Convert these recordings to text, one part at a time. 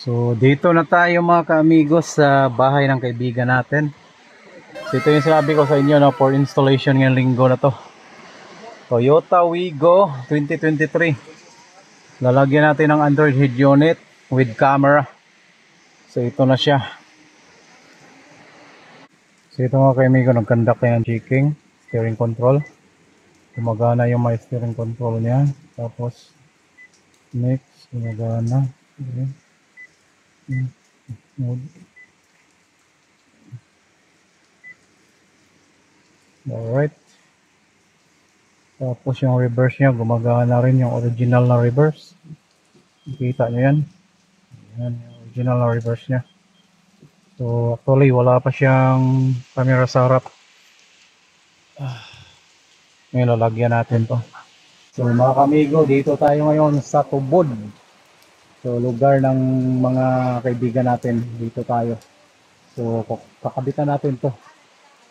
So dito na tayo mga ka-amigos sa bahay ng kaibigan natin. So ito yung sinabi ko sa inyo na for installation ngayong linggo na to. Toyota Wigo 2023. Lalagyan natin ng Android head unit with camera. So ito na siya. So ito mga ka-amigo, nag-conduct tayo ng checking, steering control. Gumagana yung may steering control niya. Tapos next, gumagana. Okay. Alright. Tapos yung reverse niya, gumagana rin yung original na reverse. Kita nyo yan. Yan yung original na reverse niya. So actually wala pa siyang camera sa harap. Ngayon lalagyan natin to. So mga kamigo, dito tayo ngayon sa Tubod. So lugar ng mga kaibigan natin, dito tayo. So kakabitan natin to.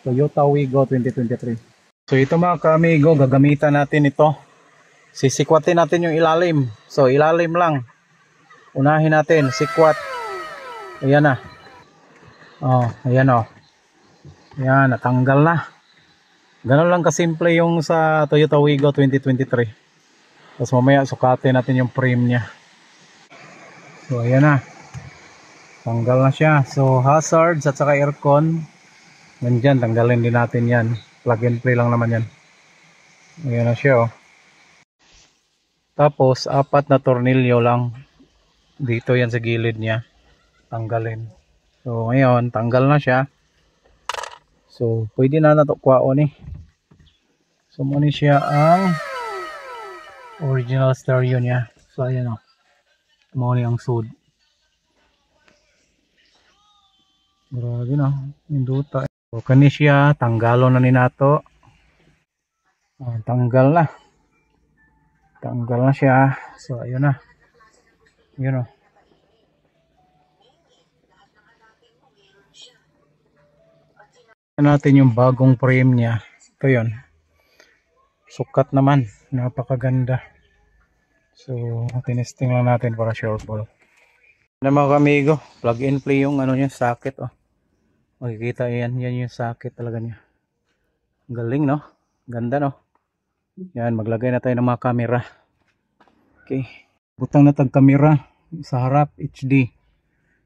Toyota Wigo 2023. So ito mga kamigo, gagamitan natin ito. Sisikwatin natin yung ilalim. So ilalim lang. Unahin natin, sikwat. Ayan na. Oh, ayan oh. Ayan, natanggal na. Ganun lang kasimple yung sa Toyota Wigo 2023. Tapos mamaya sukatin natin yung frame niya. So ayan na. Tanggal na siya. So hazards at saka aircon, nandyan, tanggalin din natin yan. Plug and play lang naman yan. Ayan na siya oh. Tapos 4 na tornilyo lang dito yan sa gilid niya. Tanggalin. So ngayon, tanggal na siya. So pwede na nato kwaon eh. So muna siya ang original stereo niya. So ayan oh. Muna ang sud. Grabe na. Induta. So kani siya, tanggalo na ni nato. Tanggal na. Tanggal na siya. So ayun na. Yun o. Natin yung bagong frame niya. Ito yun. Sukat naman. Napakaganda. So tinesting lang natin para sure ball. Na mga kamigo, plug and play yung ano niya, socket oh. Makikita yan, yan yung socket talaga niya. Galing no? Ganda no? Yan, maglagay na tayo ng mga camera. Okay. Butang na tag camera sa harap HD.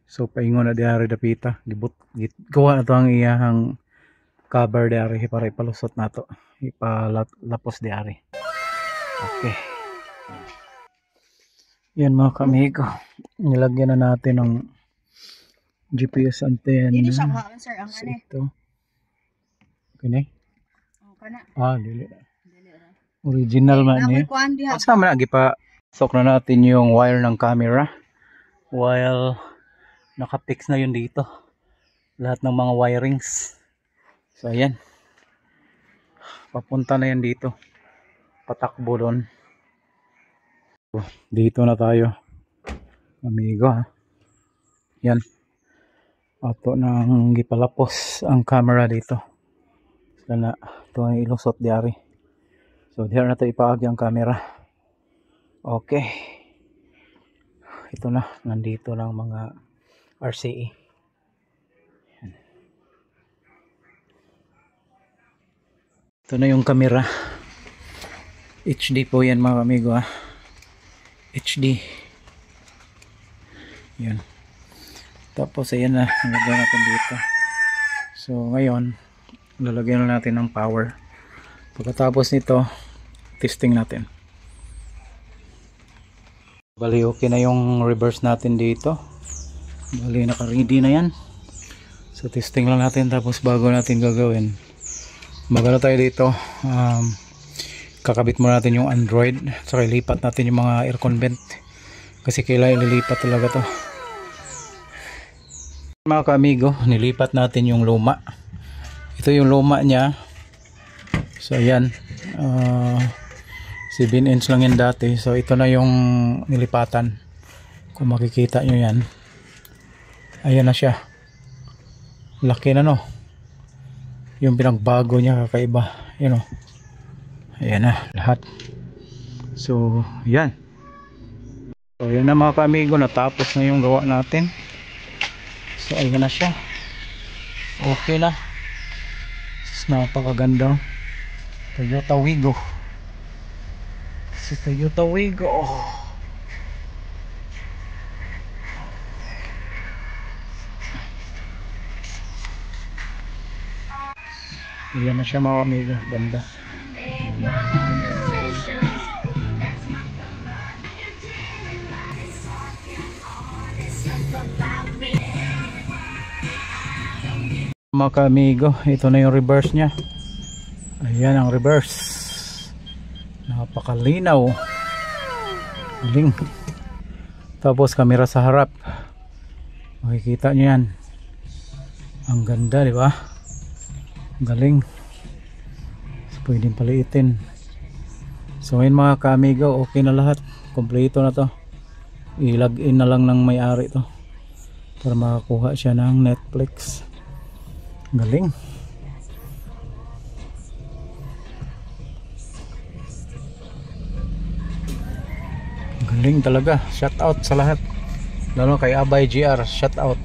So paingon na diari dapita. Gawa na to ang iyahang cover diari para ipalusot nato. Ipalapos diari. Okay. Yan mga kamigo. Nilagyan na natin ng GPS antenna. Dili siya sir ang so, ito. Kini? Dili. Original man niya. Asa man gipa sok na natin yung wire ng camera. While naka-fix na yun dito. Lahat ng mga wirings. So ayan. Papunta na yan dito. Patakbo doon. So, dito na tayo. Amigo ha. Yan. Ato nang gipalapos ang camera dito. Sana ito ang ilusot diari. So diyan na ito ipaagi ang camera. Okay. Ito na. Nandito lang mga RCE. Ito na yung camera. HD po yan mga amigo ha. HD. Yan. Tapos ayan na, nalagyan natin dito. So ngayon, lalagyan na natin ng power. Pagkatapos nito, testing natin. Bali okay na yung reverse natin dito. Bali naka-ready na yan. So testing lang natin tapos bago natin gagawin. Magano tayo dito. Kakabit muna natin yung Android. Saka ilipat natin yung mga aircon vent. Kasi kailangan ililipat talaga to. Mga ka-amigo, nilipat natin yung luma. Ito yung luma niya. So ayan, 7 inch lang yan dati. So ito na yung nilipatan. Kung makikita nyo yan, ayan na siya. Laki na no. Yung pinagbago niya kakaiba. Yun o. Ayan na lahat. So yan. So yan na mga kaamigo, natapos na yung gawa natin. So ayan na siya. Okay na. Napakaganda. Toyota Wigo. Si Toyota Wigo. Ayan na siya mga amigo. Ganda. Mga ka-amigo, ito na yung reverse nya. Ayan ang reverse. Napakalinaw. Galing. Tapos kamera sa harap. Makikita nyo yan. Ang ganda, di ba? Galing. So, pwedeng paliitin. So ngayon mga ka-amigo, okay na lahat. Kompleto na to. I-log in na lang ng may-ari to para makakuha siya ng Netflix. Galing. Galing talaga. Shout out sa lahat. Lalo kay Abay GR. Shout out.